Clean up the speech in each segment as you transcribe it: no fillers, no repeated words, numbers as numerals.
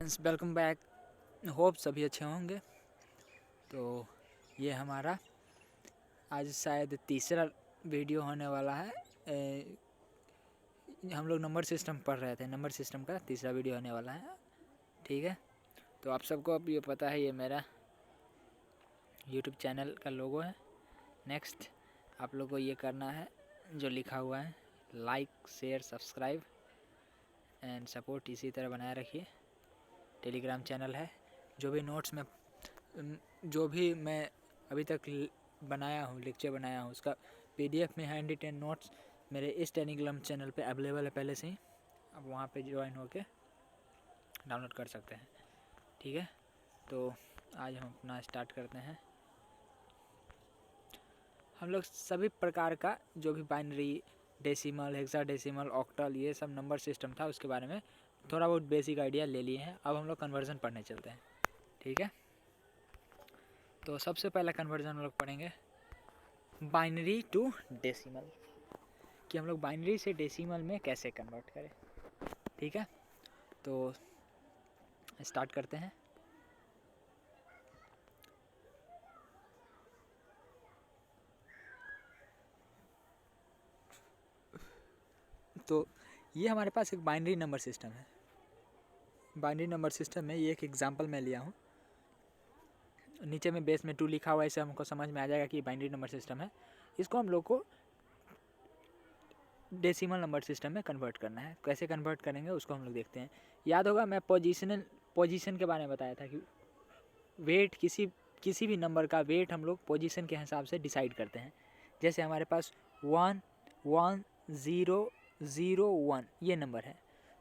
Welcome back. Hope सभी अच्छे होंगे। तो ये हमारा आज शायद तीसरा वीडियो होने वाला है। हम लोग नंबर सिस्टम पढ़ रहे थे, नंबर सिस्टम का तीसरा वीडियो होने वाला है। ठीक है, तो आप सबको अब ये पता है, ये मेरा यूट्यूब चैनल का लोगो है। नेक्स्ट आप लोग को ये करना है जो लिखा हुआ है, like share subscribe and support इसी तरह बनाए रखिए। टेलीग्राम चैनल है। जो भी मैं अभी तक बनाया हूँ, लेक्चर बनाया हूँ, उसका PDF में हैंड रिटेन नोट्स मेरे इस टेलीग्राम चैनल पे अवेलेबल है पहले से ही। अब वहाँ पे ज्वाइन होके डाउनलोड कर सकते हैं। ठीक है, तो आज हम अपना स्टार्ट करते हैं। हम लोग सभी प्रकार का जो भी बाइनरी, डेसिमल, हेक्साडेसिमल, ऑक्टल, ये सब नंबर सिस्टम था उसके बारे में थोड़ा बहुत बेसिक आइडिया ले लिए हैं। अब हम लोग कन्वर्जन पढ़ने चलते हैं। ठीक है, तो सबसे पहला कन्वर्जन हम लोग पढ़ेंगे बाइनरी टू डेसिमल, कि हम लोग बाइनरी से डेसिमल में कैसे कन्वर्ट करें। ठीक है, तो स्टार्ट करते हैं। तो ये हमारे पास एक बाइनरी नंबर सिस्टम है। बाइनरी नंबर सिस्टम में ये एक एग्जांपल मैं लिया हूँ। नीचे में बेस में 2 लिखा हुआ है, इससे हमको समझ में आ जाएगा कि बाइनरी नंबर सिस्टम है। इसको हम लोग को डेसिमल नंबर सिस्टम में कन्वर्ट करना है। कैसे कन्वर्ट करेंगे उसको हम लोग देखते हैं। याद होगा मैं पोजीशन के बारे में बताया था कि वेट, किसी भी नंबर का वेट हम लोग पोजीशन के हिसाब से डिसाइड करते हैं। जैसे हमारे पास 1 1 0 0 1 ये नंबर है,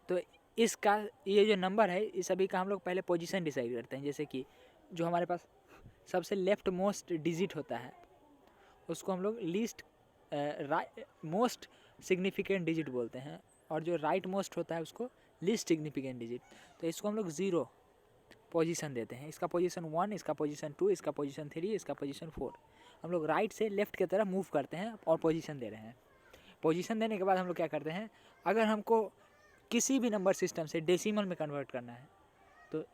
तो इसका ये जो नंबर है इस सभी का हम लोग पहले पोजीशन डिसाइड करते हैं। जैसे कि जो हमारे पास सबसे लेफ्ट मोस्ट डिजिट होता है उसको हम लोग लीस्ट मोस्ट सिग्निफिकेंट डिजिट बोलते हैं, और जो राइट मोस्ट होता है उसको लीस्ट सिग्निफिकेंट डिजिट। तो इसको हम लोग 0 पोजीशन देते हैं। इसका पोजीशन 1, इसका पोजीशन 2, इसका पोजीशन 3, इसका पोजीशन 4। हम लोग राइट से लेफ्ट की तरफ मूव करते हैं और पोजीशन दे रहे हैं। पोजीशन देने के बाद हम लोग क्या करते हैं, अगर हमको किसी भी नंबर सिस्टम से डेसिमल में कन्वर्ट करना है, तो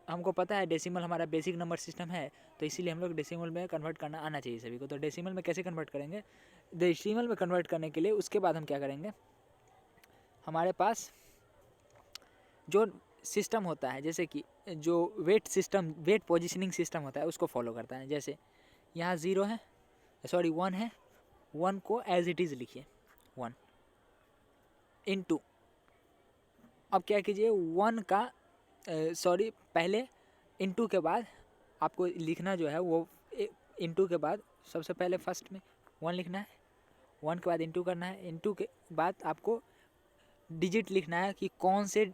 हमको पता है डेसिमल हमारा बेसिक नंबर सिस्टम है, तो इसीलिए हम लोग डेसिमल में कन्वर्ट करना आना चाहिए सभी को। तो डेसिमल में कैसे कन्वर्ट करेंगे, डेसिमल में कन्वर्ट करने के लिए उसके बाद हम क्या करेंगे, हमारे पास जो सिस्टम होता है, जैसे कि जो वेट पोजिशनिंग सिस्टम होता है उसको फॉलो करता है। जैसे यहाँ 0 है, सॉरी 1 है, 1 को एज इट इज़ लिखिए 1 इंटू। अब क्या कीजिए, 1 का पहले इंटू के बाद आपको लिखना जो है वो इंटू के बाद सबसे पहले फर्स्ट में 1 लिखना है, 1 के बाद इंटू करना है, इंटू के बाद आपको डिजिट लिखना है कि कौन से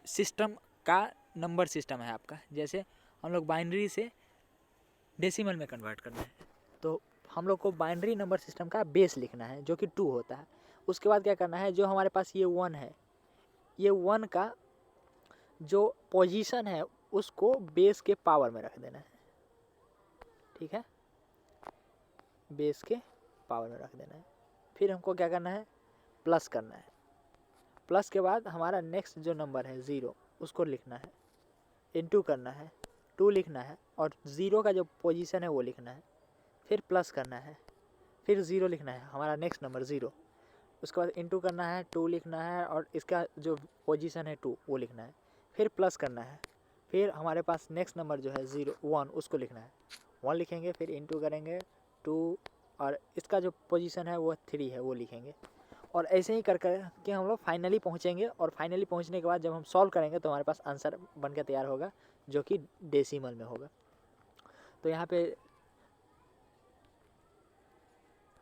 सिस्टम का नंबर सिस्टम है आपका। जैसे हम लोग बाइनरी से डेसिमल में कन्वर्ट करना है, तो हम लोग को बाइनरी नंबर सिस्टम का बेस लिखना है जो कि 2 होता है। उसके बाद क्या करना है, जो हमारे पास ये 1 है, ये 1 का जो पोजीशन है उसको बेस के पावर में रख देना है। ठीक है, बेस के पावर में रख देना है। फिर हमको क्या करना है, प्लस करना है। प्लस के बाद हमारा नेक्स्ट जो नंबर है 0 उसको लिखना है, इंटू करना है, 2 लिखना है और 0 का जो पोजीशन है वो लिखना है। फिर प्लस करना है, फिर 0 लिखना है, हमारा नेक्स्ट नंबर 0। उसके बाद इंटू करना है, 2 लिखना है और इसका जो पोजीशन है 2 वो लिखना है। फिर प्लस करना है, फिर हमारे पास नेक्स्ट नंबर जो है 0 1 उसको लिखना है, 1 लिखेंगे, फिर इंटू करेंगे 2 और इसका जो पोजीशन है वो 3 है वो लिखेंगे। और ऐसे ही कर कर के हम लोग फाइनली पहुँचेंगे, और फाइनली पहुँचने के बाद जब हम सॉल्व करेंगे तो हमारे पास आंसर बन के तैयार होगा जो कि डेसिमल में होगा। तो यहाँ पे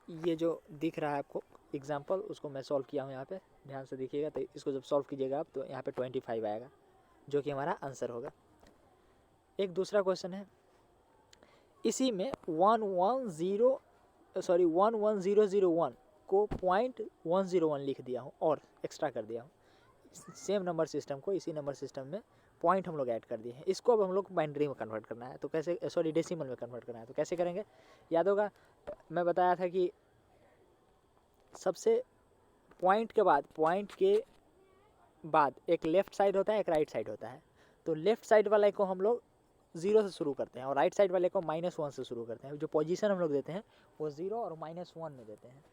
ये जो दिख रहा है आपको एग्जाम्पल, उसको मैं सॉल्व किया हूँ यहाँ पे, ध्यान से देखिएगा। तो इसको जब सॉल्व कीजिएगा आप तो यहाँ पे 25 आएगा जो कि हमारा आंसर होगा। एक दूसरा क्वेश्चन है, इसी में 11001 को 0.101 लिख दिया हूँ और एक्स्ट्रा कर दिया हूँ। सेम नंबर सिस्टम को इसी नंबर सिस्टम में पॉइंट हम लोग ऐड कर दिए हैं। इसको अब हम लोग बाइनरी में कन्वर्ट करना है, तो कैसे, सॉरी डेसिमल में कन्वर्ट करना है, तो कैसे करेंगे। याद होगा मैं बताया था कि सबसे पॉइंट के बाद एक लेफ़्ट साइड होता है, एक राइट साइड होता है। तो लेफ़्ट साइड वाले को हम लोग 0 से शुरू करते हैं और राइट साइड वाले को -1 से शुरू करते हैं। जो पोजीशन हम लोग देते हैं वो 0 और -1 में देते हैं।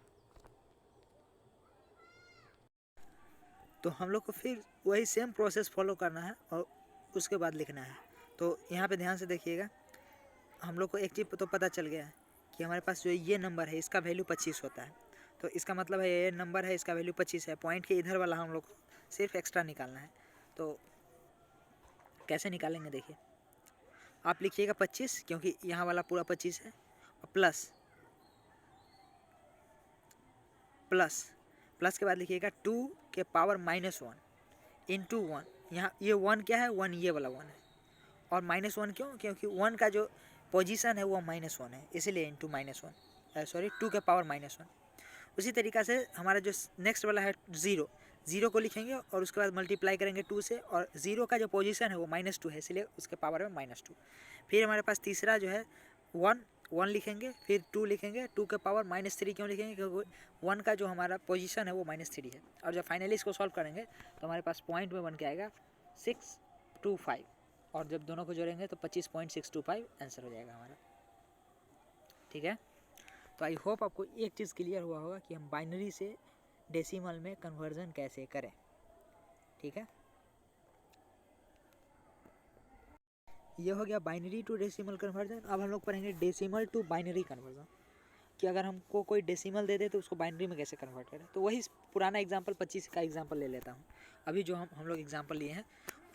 तो हम लोग को फिर वही सेम प्रोसेस फॉलो करना है और उसके बाद लिखना है। तो यहाँ पे ध्यान से देखिएगा, हम लोग को एक चीज़ तो पता चल गया है कि हमारे पास जो ये नंबर है इसका वैल्यू 25 होता है। तो इसका मतलब है ये नंबर है, इसका वैल्यू 25 है। पॉइंट के इधर वाला हम लोग को सिर्फ एक्स्ट्रा निकालना है। तो कैसे निकालेंगे देखिए, आप लिखिएगा 25 क्योंकि यहाँ वाला पूरा 25 है, और प्लस के बाद लिखिएगा 2 के पावर -1 इंटू 1। यहाँ ये 1 क्या है, 1 ये वाला 1 है, और -1 क्यों, क्योंकि 1 का जो पोजीशन है वो -1 है, इसीलिए इंटू -1, सॉरी 2 के पावर -1। उसी तरीक़ा से हमारा जो नेक्स्ट वाला है 0 को लिखेंगे और उसके बाद मल्टीप्लाई करेंगे 2 से, और 0 का जो पोजीशन है वो -2 है, इसलिए उसके पावर में -2। फिर हमारे पास तीसरा जो है 1 लिखेंगे, फिर 2 लिखेंगे, 2 के पावर -3 क्यों लिखेंगे, क्योंकि 1 का जो हमारा पोजीशन है वो -3 है। और जब फाइनली इसको सॉल्व करेंगे तो हमारे पास पॉइंट में बन के आएगा 625, और जब दोनों को जोड़ेंगे तो 25.625 आंसर हो जाएगा हमारा। ठीक है, तो आई होप आपको एक चीज़ क्लियर हुआ होगा कि हम बाइनरी से डेसिमल में कन्वर्जन कैसे करें। ठीक है, ये हो गया बाइनरी टू डेसिमल कन्वर्जन। अब हम लोग पढ़ेंगे डेसिमल टू बाइनरी कन्वर्जन, कि अगर हमको कोई डेसिमल दे दे तो उसको बाइनरी में कैसे कन्वर्ट करें। तो वही पुराना एग्जांपल 25 का एग्जांपल ले लेता हूँ। अभी जो हम लोग एग्जांपल लिए हैं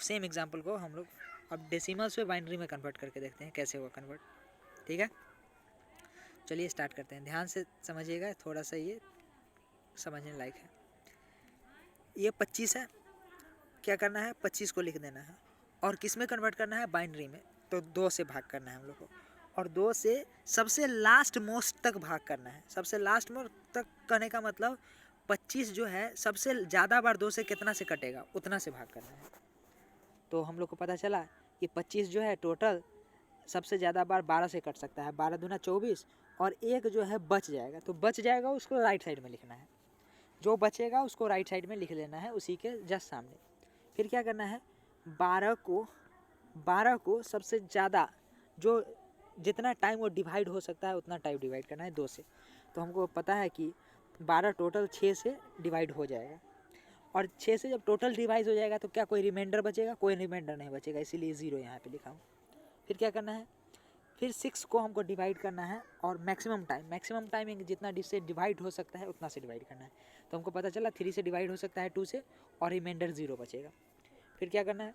सेम एग्जांपल को हम लोग अब डेसिमल से बाइनरी में कन्वर्ट करके देखते हैं कैसे हुआ कन्वर्ट। ठीक है, चलिए स्टार्ट करते हैं। ध्यान से समझिएगा, थोड़ा सा ये समझने लायक है। ये 25 है, क्या करना है, 25 को लिख देना है, और किस में कन्वर्ट करना है, बाइनरी में। तो 2 से भाग करना है हम लोग को, और 2 से सबसे लास्ट मोस्ट तक भाग करना है। सबसे लास्ट मोस्ट तक करने का मतलब 25 जो है सबसे ज़्यादा बार 2 से कितना से कटेगा उतना से भाग करना है। तो हम लोग को पता चला कि 25 जो है टोटल सबसे ज़्यादा बार 12 से कट सकता है, 12 दूना 24, और एक जो है बच जाएगा, तो बच जाएगा उसको राइट साइड में लिखना है। जो बचेगा उसको राइट साइड में लिख लेना है उसी के जस्ट सामने। फिर क्या करना है, 12 को सबसे ज़्यादा जो जितना टाइम वो डिवाइड हो सकता है उतना टाइम डिवाइड करना है 2 से। तो हमको पता है कि 12 टोटल 6 से डिवाइड हो जाएगा, और 6 से जब टोटल डिवाइड हो जाएगा तो क्या कोई रिमाइंडर बचेगा, कोई रिमाइंडर नहीं बचेगा, इसीलिए 0 यहाँ पे लिखा हूँ। फिर क्या करना है, फिर 6 को हमको डिवाइड करना है, और मैक्सिमम टाइम जितना से डिवाइड हो सकता है उतना से डिवाइड करना है। तो हमको पता चला 3 से डिवाइड हो सकता है 2 से, और रिमाइंडर 0 बचेगा। फिर क्या करना है,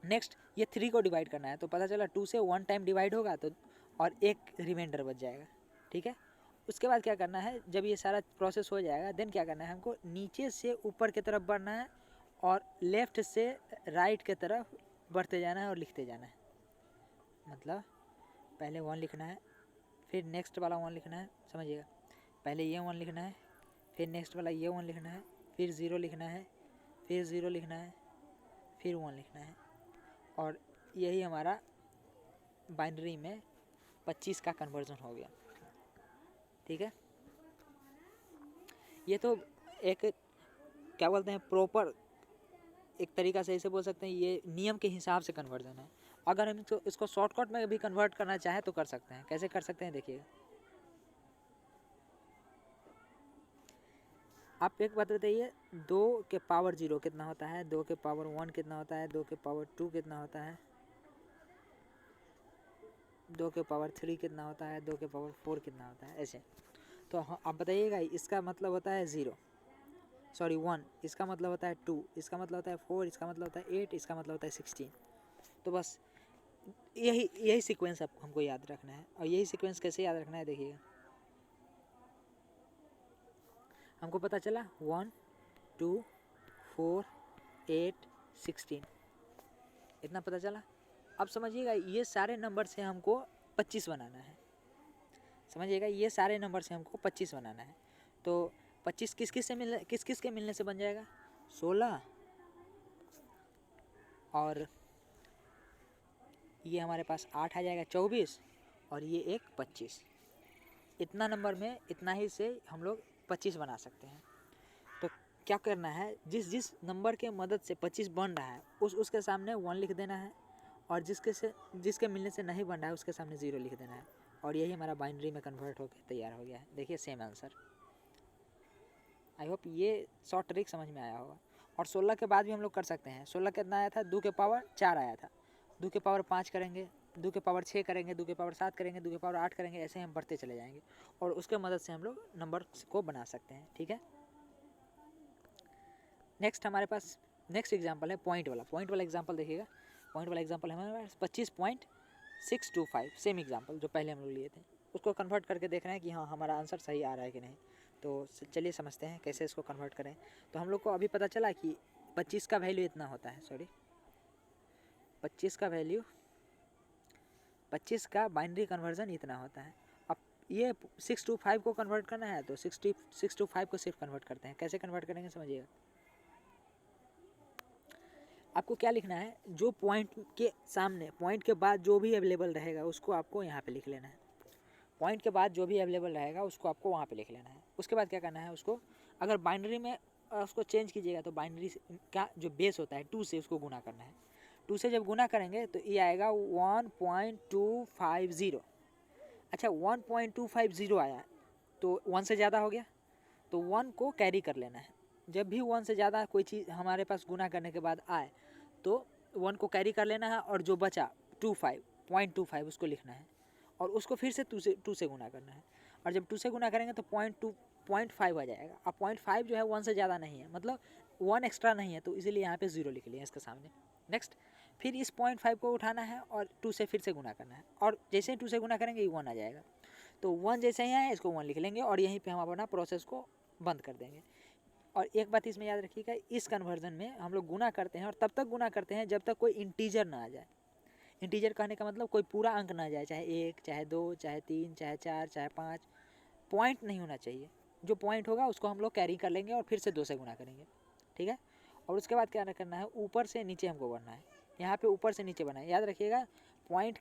नेक्स्ट ये 3 को डिवाइड करना है, तो पता चला 2 से 1 टाइम डिवाइड होगा तो और एक रिमाइंडर बच जाएगा। ठीक है, उसके बाद क्या करना है, जब ये सारा प्रोसेस हो जाएगा देन क्या करना है, हमको नीचे से ऊपर की तरफ बढ़ना है और लेफ़्ट से राइट की तरफ बढ़ते जाना है और लिखते जाना है। मतलब पहले 1 लिखना है, फिर नेक्स्ट वाला 1 लिखना है, समझिएगा, पहले ये 1 लिखना है, फिर नेक्स्ट वाला ये 1 लिखना है, फिर 0 लिखना है, फिर 0 लिखना है, फिर 1 लिखना है, और यही हमारा बाइनरी में 25 का कन्वर्जन हो गया। ठीक है, ये तो एक क्या बोलते हैं प्रॉपर एक तरीक़ा से ऐसे बोल सकते हैं, ये नियम के हिसाब से कन्वर्जन है। अगर हम इसको शॉर्टकट में भी कन्वर्ट करना चाहें तो कर सकते हैं। कैसे कर सकते हैं देखिए, आप एक बात बताइए, 2 के पावर 0 कितना होता है, 2 के पावर 1 कितना होता है, 2 के पावर 2 कितना होता है, 2 के पावर 3 कितना होता है, 2 के पावर 4 कितना होता है, ऐसे। तो आप बताइएगा, इसका मतलब होता है 1, इसका मतलब होता है 2, इसका मतलब होता है 4, इसका मतलब होता है 8, इसका मतलब होता है 16। तो बस यही सीक्वेंस आपको हमको याद रखना है। और यही सीक्वेंस कैसे याद रखना है देखिएगा, हमको पता चला 1, 2, 4, 8, 16 इतना पता चला। अब समझिएगा, ये सारे नंबर से हमको 25 बनाना है। समझिएगा, ये सारे नंबर से हमको 25 बनाना है। तो 25 किस किस के मिलने से बन जाएगा, 16, और ये हमारे पास 8 आ जाएगा 24, और ये एक 25। इतना नंबर में इतना ही से हम लोग 25 बना सकते हैं। तो क्या करना है, जिस जिस नंबर के मदद से 25 बन रहा है उसके सामने 1 लिख देना है, और जिसके मिलने से नहीं बन रहा है उसके सामने 0 लिख देना है, और यही हमारा बाइनरी में कन्वर्ट होकर तैयार हो गया है। देखिए सेम आंसर। आई होप ये शॉर्ट ट्रिक समझ में आया होगा। और 16 के बाद भी हम लोग कर सकते हैं। 16 कितना आया था, 2 के पावर 4 आया था, 2 के पावर 5 करेंगे, 2 के पावर 6 करेंगे, 2 के पावर 7 करेंगे, 2 के पावर 8 करेंगे, ऐसे हम बढ़ते चले जाएंगे और उसके मदद से हम लोग नंबर को बना सकते हैं। ठीक है, नेक्स्ट हमारे पास नेक्स्ट एग्जाम्पल है पॉइंट वाला एग्जाम्पल। देखिएगा पॉइंट वाला एग्जाम्पल हमारे पास 25.625, सेम एग्जाम्पल जो पहले हम लोग लिए थे, उसको कन्वर्ट करके देख रहे हैं कि हाँ हमारा आंसर सही आ रहा है कि नहीं। तो चलिए समझते हैं कैसे इसको कन्वर्ट करें। तो हम लोग को अभी पता चला कि 25 का वैल्यू इतना होता है, 25 का बाइनरी कन्वर्जन इतना होता है। अब ये 6 to 5 को कन्वर्ट करना है तो 6 to 5 को सिर्फ कन्वर्ट करते हैं। कैसे कन्वर्ट करेंगे समझिएगा। आपको क्या लिखना है, जो पॉइंट के सामने पॉइंट के बाद जो भी अवेलेबल रहेगा उसको आपको यहाँ पे लिख लेना है। पॉइंट के बाद जो भी अवेलेबल रहेगा उसको आपको वहाँ पे लिख लेना है। उसके बाद क्या करना है, उसको अगर बाइनरी में उसको चेंज कीजिएगा तो बाइनरी का जो बेस होता है 2 से उसको गुना करना है। 2 से जब गुना करेंगे तो ये आएगा 1.250। अच्छा 1.250 आया तो 1 से ज़्यादा हो गया, तो 1 को कैरी कर लेना है। जब भी 1 से ज़्यादा कोई चीज़ हमारे पास गुना करने के बाद आए तो 1 को कैरी कर लेना है, और जो बचा 0.25 उसको लिखना है, और उसको फिर से 2 से गुना करना है। और जब 2 से गुना करेंगे तो 0.5 आ जाएगा। अब 0.5 जो है 1 से ज़्यादा नहीं है, मतलब 1 एक्स्ट्रा नहीं है, तो इसीलिए यहाँ पे 0 लिख लिया इसके सामने। नेक्स्ट फिर इस 0.5 को उठाना है और 2 से फिर से गुना करना है, और जैसे ही 2 से गुना करेंगे ये 1 आ जाएगा। तो 1 जैसे ही आया इसको 1 लिख लेंगे और यहीं पे हम अपना प्रोसेस को बंद कर देंगे। और एक बात इसमें याद रखिएगा, इस कन्वर्जन में हम लोग गुना करते हैं और तब तक गुना करते हैं जब तक कोई इंटीजर ना आ जाए। इंटीजर कहने का मतलब कोई पूरा अंक ना आ जाए, चाहे 1, चाहे 2, चाहे 3, चाहे 4, चाहे 5, पॉइंट नहीं होना चाहिए। जो पॉइंट होगा उसको हम लोग कैरी कर लेंगे और फिर से 2 से गुना करेंगे। ठीक है, और उसके बाद क्या करना है, ऊपर से नीचे हमको बढ़ना है। यहाँ पे ऊपर से नीचे बढ़ना है, याद रखिएगा। पॉइंट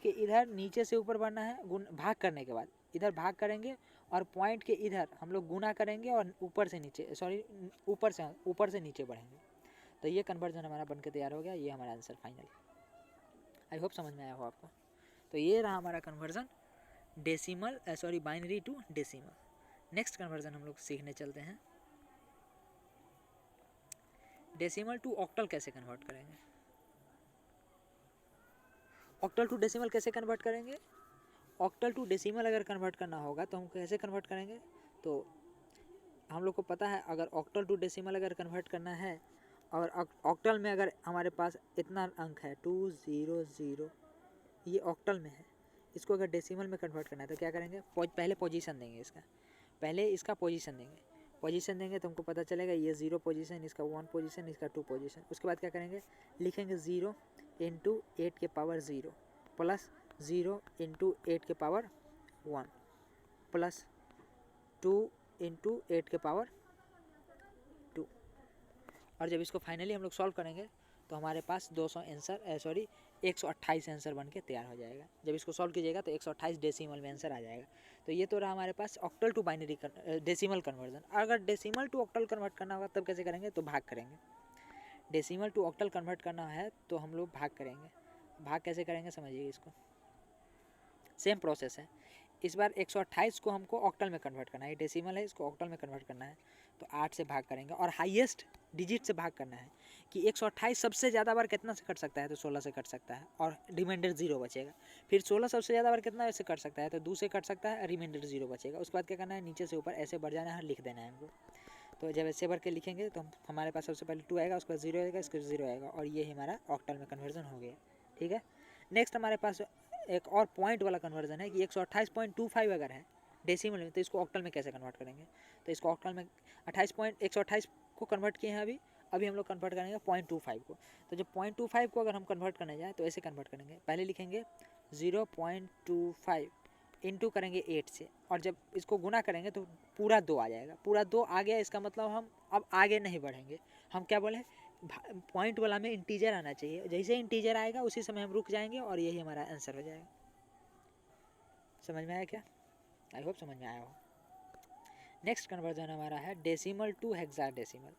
के इधर नीचे से ऊपर बढ़ना है, भाग करने के बाद इधर भाग करेंगे, और पॉइंट के इधर हम लोग गुना करेंगे और ऊपर से नीचे बढ़ेंगे। तो ये कन्वर्जन हमारा बन के तैयार हो गया। ये हमारा आंसर फाइनल। आई होप समझ में आया हो आपको। तो ये रहा हमारा conversion binary to decimal. Next conversion हम लोग सीखने चलते हैं, डेसिमल टू ऑक्टल कैसे कन्वर्ट करेंगे। ऑक्टल टू डेसिमल कैसे कन्वर्ट करेंगे, ऑक्टल टू डेसिमल अगर कन्वर्ट करना होगा तो हम कैसे कन्वर्ट करेंगे। तो हम लोग को पता है, अगर ऑक्टल टू डेसिमल अगर कन्वर्ट करना है, और ऑक्टल में अगर हमारे पास इतना अंक है 200, ये ऑक्टल में है, इसको अगर डेसिमल में कन्वर्ट करना है तो क्या करेंगे, पहले पोजीशन देंगे इसका पोजीशन देंगे तो हमको पता चलेगा ये 0 पोजीशन, इसका 1 पोजीशन, इसका 2 पोजीशन। उसके बाद क्या करेंगे, लिखेंगे 0 इंटू 8 के पावर 0 प्लस 0 इंटू 8 के पावर 1 प्लस 2 इंटू 8 के पावर 2। और जब इसको फाइनली हम लोग सॉल्व करेंगे तो हमारे पास 128 आंसर बन के तैयार हो जाएगा। जब इसको सॉल्व कीजिएगा तो 128 डेसिमल में आंसर आ जाएगा। तो ये तो रहा हमारे पास octal to binary decimal conversion. अगर डेसिमल टू ऑक्टल कन्वर्ट करना होगा तब कैसे करेंगे, तो भाग करेंगे। डेसिमल टू ऑक्टल कन्वर्ट करना है तो हम लोग भाग करेंगे। भाग कैसे करेंगे समझिए, इसको सेम प्रोसेस है। इस बार 128 को हमको ऑक्टल में कन्वर्ट करना है, डेसिमल है, इसको ऑक्टल में कन्वर्ट करना है। तो 8 से भाग करेंगे और हाईएस्ट डिजिट से भाग करना है कि 128 सबसे ज़्यादा बार कितना से कट सकता है, तो 16 से कट सकता है और रिमाइंडर 0 बचेगा। फिर 16 सबसे ज़्यादा बार कितना से कट सकता है, तो 2 से कट सकता है, रिमाइंडर 0 बचेगा। उसके बाद क्या करना है, नीचे से ऊपर ऐसे बढ़ जाना है, लिख देना है हमको। तो जब ऐसे भर के लिखेंगे तो हमारे पास सबसे पहले 2 आएगा, उसके बाद 0 आएगा, इसके 0 आएगा, और ये हमारा ऑक्टल में कन्वर्जन हो गया। ठीक है, नेक्स्ट हमारे पास एक और पॉइंट वाला कन्वर्जन है कि 128.25 अगर है डेसिमल में, तो इसको ऑक्टल में कैसे कन्वर्ट करेंगे। तो इसको ऑक्टल में 128 को कन्वर्ट किए हैं अभी हम लोग कन्वर्ट करेंगे 0.25 को। तो जब 0.25 को अगर हम कन्वर्ट करने जाए तो ऐसे कन्वर्ट करेंगे, पहले लिखेंगे 0.25 इंटू करेंगे 8 से, और जब इसको गुना करेंगे तो पूरा 2 आ जाएगा। पूरा 2 आ गया, इसका मतलब हम अब आगे नहीं बढ़ेंगे। हम क्या बोले, पॉइंट वाला में इंटीजर आना चाहिए, जैसे इंटीजर आएगा उसी समय हम रुक जाएंगे और यही हमारा आंसर हो जाएगा। समझ में आया क्या, आई होप समझ में आया हो। नेक्स्ट कन्वर्जन हमारा है डेसिमल टू हेक्साडेसिमल।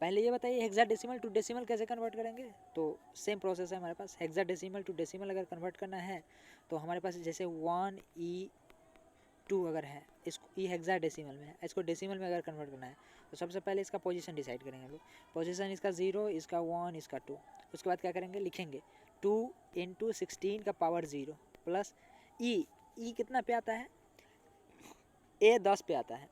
पहले ये बताइए हेक्साडेसिमल टू डेसिमल कैसे कन्वर्ट करेंगे। तो सेम प्रोसेस है हमारे पास। हेक्साडेसिमल टू डेसिमल अगर कन्वर्ट करना है तो हमारे पास जैसे 1E2 अगर है, इसको ई हेक्साडेसिमल में है, इसको डेसिमल में अगर कन्वर्ट करना है तो सबसे पहले इसका पोजीशन डिसाइड करेंगे हम लोग। पोजीशन इसका 0, इसका 1, इसका 2। उसके बाद क्या करेंगे, लिखेंगे 2 × 16 का पावर 0 प्लस ई कितना पे आता है, ए 10 पे आता है,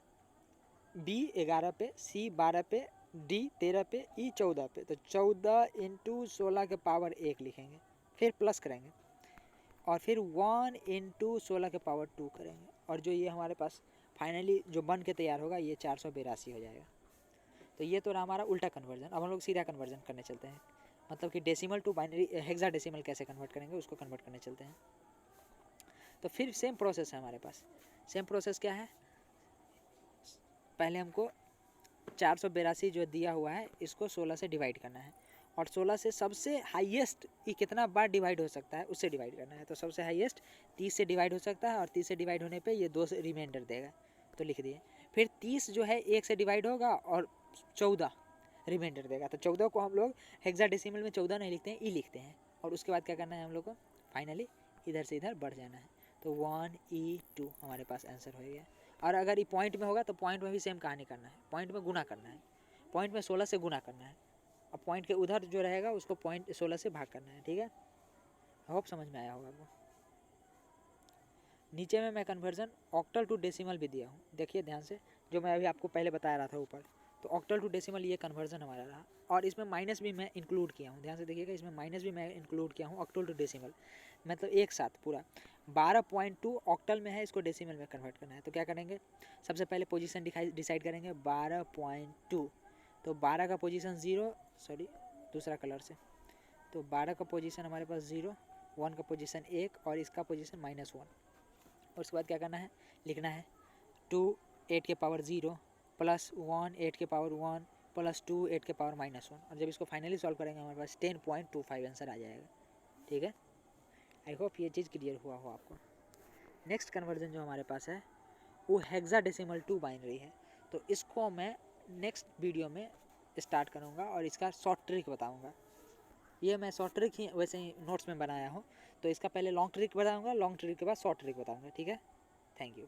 बी 11 पे, सी 12 पे, डी 13 पे, ई 14 पे। तो 14 × 16 के पावर 1 लिखेंगे, फिर प्लस करेंगे और फिर 1 × 16 के पावर 2 करेंगे। और जो ये हमारे पास फाइनली जो बन के तैयार होगा ये 482 हो जाएगा। तो ये तो रहा हमारा उल्टा कन्वर्जन। अब हम लोग सीधा कन्वर्जन करने चलते हैं, मतलब कि डेसिमल टू बाइनरी हेक्साडेसिमल कैसे कन्वर्ट करेंगे उसको कन्वर्ट करने चलते हैं। तो फिर सेम प्रोसेस है हमारे पास। सेम प्रोसेस क्या है, पहले हमको 482 जो दिया हुआ है इसको 16 से डिवाइड करना है और 16 से सबसे हाईएस्ट ये कितना बार डिवाइड हो सकता है उससे डिवाइड करना है। तो सबसे हाईएस्ट 30 से डिवाइड हो सकता है और 30 से डिवाइड होने पे ये 2 से रिमाइंडर देगा, तो लिख दिए। फिर 30 जो है 1 से डिवाइड होगा और 14 रिमाइंडर देगा। तो 14 को हम लोग हेक्साडेसिमल में 14 नहीं लिखते हैं, ई लिखते हैं। और उसके बाद क्या करना है हम लोग को, फाइनली इधर से इधर बढ़ जाना है। तो 1E2 हमारे पास आंसर हो गया। और अगर ये पॉइंट में होगा तो पॉइंट में भी सेम कहानी करना है, पॉइंट में गुना करना है, पॉइंट में 16 से गुना करना है और पॉइंट के उधर जो रहेगा उसको पॉइंट 16 से भाग करना है। ठीक है, होप समझ में आया होगा आपको। नीचे में मैं कन्वर्जन ऑक्टल टू डेसिमल भी दिया हूँ, देखिए ध्यान से, जो मैं अभी आपको पहले बता रहा था ऊपर। तो ऑक्टल टू डेसिमल ये कन्वर्जन हमारा रहा और इसमें माइनस भी मैं इंक्लूड किया हूँ, ध्यान से देखिएगा, इसमें माइनस भी मैं इंक्लूड किया हूँ ऑक्टल टू डेसिमल, मतलब एक साथ पूरा 12.2 ऑक्टल में है, इसको डेसिमल में कन्वर्ट करना है। तो क्या करेंगे, सबसे पहले पोजीशन डिसाइड करेंगे 12.2। तो 12 का पोजीशन 0, सॉरी दूसरा कलर से, तो 12 का पोजीशन हमारे पास 0, 1 का पोजीशन 1 और इसका पोजीशन -1। और उसके बाद क्या करना है, लिखना है 2 8 के पावर 0 प्लस 1 8 के पावर 1 प्लस 2 8 के पावर -1। और जब इसको फाइनली सॉल्व करेंगे हमारे पास 10.25 आंसर आ जाएगा। ठीक है, आई होप ये चीज़ क्लियर हुआ हो आपको। नेक्स्ट कन्वर्जन जो हमारे पास है वो हेक्साडेसिमल टू बाइनरी है। तो इसको मैं नेक्स्ट वीडियो में स्टार्ट करूँगा और इसका शॉर्ट ट्रिक बताऊँगा। ये मैं शॉर्ट ट्रिक ही वैसे ही नोट्स में बनाया हूँ, तो इसका पहले लॉन्ग ट्रिक बताऊँगा, लॉन्ग ट्रिक के बाद शॉर्ट ट्रिक बताऊँगा। ठीक है, थैंक यू।